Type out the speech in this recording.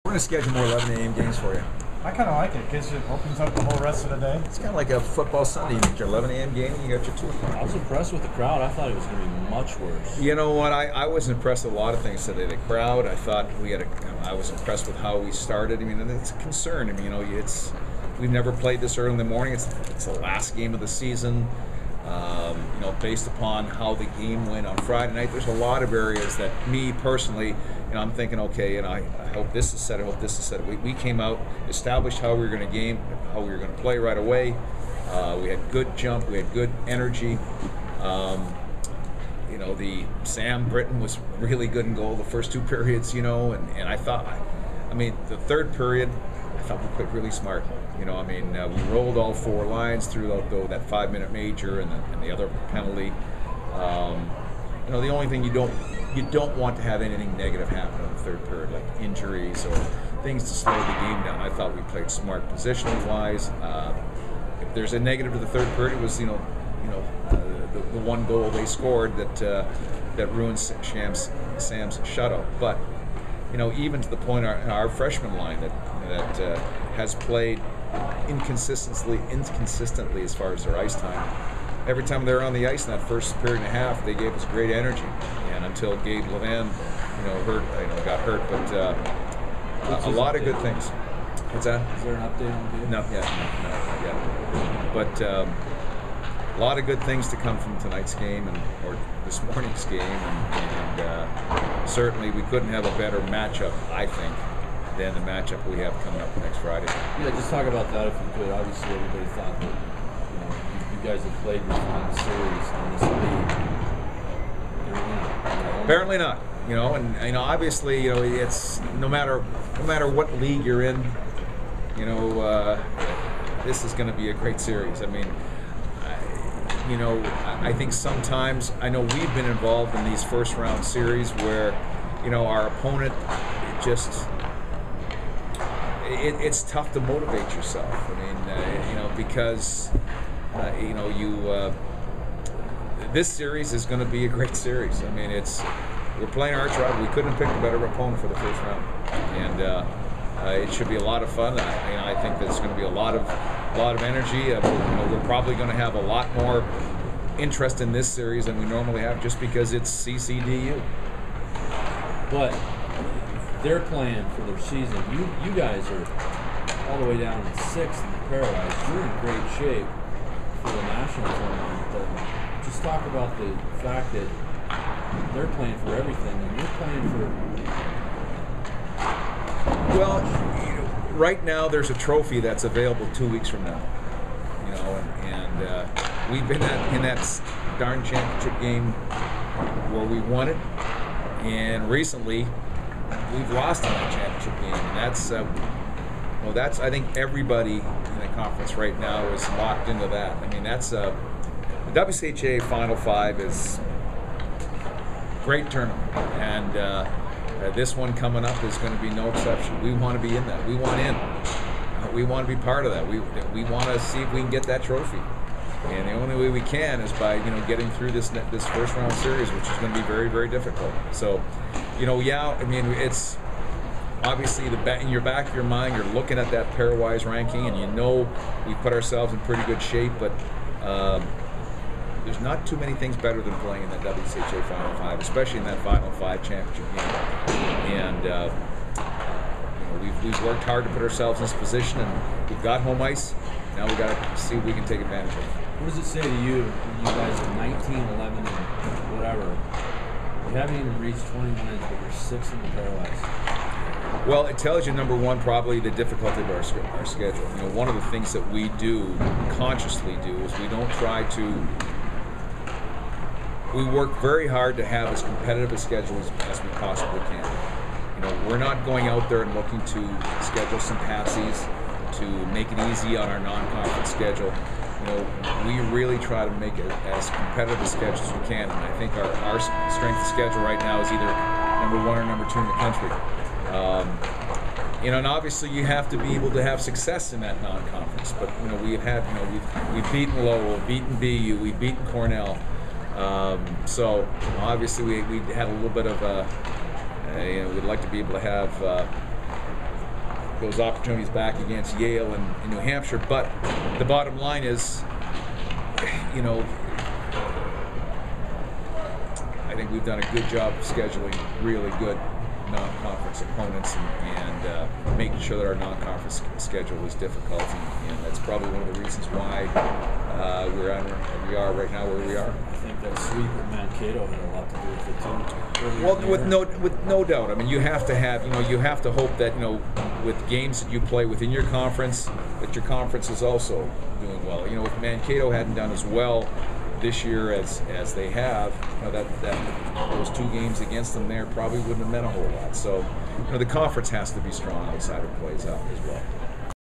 We're going to schedule more 11 a.m. games for you. I kind of like it. It opens up the whole rest of the day. It's kind of like a football Sunday. You get your 11 a.m. game and you got your 2 o'clock. I was impressed with the crowd. I thought it was going to be much worse. You know what? I was impressed with a lot of things today. The crowd, I thought I was impressed with how we started. I mean, it's a concern. I mean, we've never played this early in the morning. It's the last game of the season. Based upon how the game went on Friday night, there's a lot of areas that me personally, I'm thinking, okay, I hope this is set. I hope this is set. We came out, established how we were going to how we were going to play right away. We had good jump. We had good energy. The Sam Britton was really good in goal the first 2 periods. And I thought, the third period, I thought we played really smart. We rolled all 4 lines through that 5-minute major and the other penalty. The only thing you don't want to have anything negative happen in the third period, like injuries or things to slow the game down. I thought we played smart positionally wise. If there's a negative to the third period, it was the 1 goal they scored that ruined Sam's shutout. But even to the point, our freshman line that has played inconsistently as far as their ice time. Every time they were on the ice in that first period and a half, they gave us great energy. And until Gabe Levan, got hurt, but a lot of good things. What's that? Is there an update on Gabe? No, yeah. But a lot of good things to come from tonight's game or this morning's game, and certainly we couldn't have a better matchup, I think, than the matchup we have coming up next Friday. Yeah, just talk about that if you could. Obviously, everybody thought that you guys have played with the series in this league. Apparently not. And obviously, it's no matter what league you're in, this is going to be a great series. I think sometimes, I know we've been involved in these first round series where, our opponent, it's tough to motivate yourself. Because this series is going to be a great series. We're playing arch rival. We couldn't have picked a better opponent for the first round, and it should be a lot of fun. I think there's going to be a lot of energy. We're probably going to have a lot more interest in this series than we normally have, just because it's CCDU. But they're playing for their season. You guys are all the way down in 6th in the pairwise. You're in great shape for the national tournament. But just talk about the fact that they're playing for everything and you're playing for. Well, right now there's a trophy that's available 2 weeks from now. And we've been in that darn championship game where we won it, and recently we've lost in that championship game, and that's I think everybody in the conference right now is locked into that. The WCHA Final 5 is a great tournament, and this one coming up is going to be no exception. We want to be in that. We want in. We want to be part of that. We want to see if we can get that trophy, and the only way we can is by getting through this first round series, which is going to be very, very difficult. So, it's obviously in your back of your mind, you're looking at that pairwise ranking, and we put ourselves in pretty good shape, but there's not too many things better than playing in that WCHA Final 5, especially in that Final 5 championship game. And we've worked hard to put ourselves in this position, and we've got home ice. Now we've got to see if we can take advantage of it. What does it say to you when you guys are 19, 11, and whatever? You haven't even reached 20 wins, but you're 6th in the pairwise. Well, it tells you, number one, probably the difficulty of our schedule. One of the things that we consciously do, is we work very hard to have as competitive a schedule as we possibly can. We're not going out there and looking to schedule some patsies to make it easy on our non-conference schedule. We really try to make it as competitive a schedule as we can, and I think our strength of schedule right now is either number 1 or number 2 in the country. And obviously you have to be able to have success in that non-conference. But we've beaten Lowell, we've beaten BU, we've beaten Cornell. So obviously we had a little bit of we'd like to be able to have those opportunities back against Yale and New Hampshire. But the bottom line is, you know, I think we've done a good job of scheduling really good non-conference opponents and making sure that our non-conference schedule is difficult, and that's probably one of the reasons why we are right now where we are. I think that sweep at Mankato had a lot to do with it too. Well, with no doubt. I mean, you have to have, you have to hope that, with games that you play within your conference, that your conference is also doing well. If Mankato hadn't done as well this year as they have, that those 2 games against them there probably wouldn't have meant a whole lot. So, the conference has to be strong outside it plays out as well.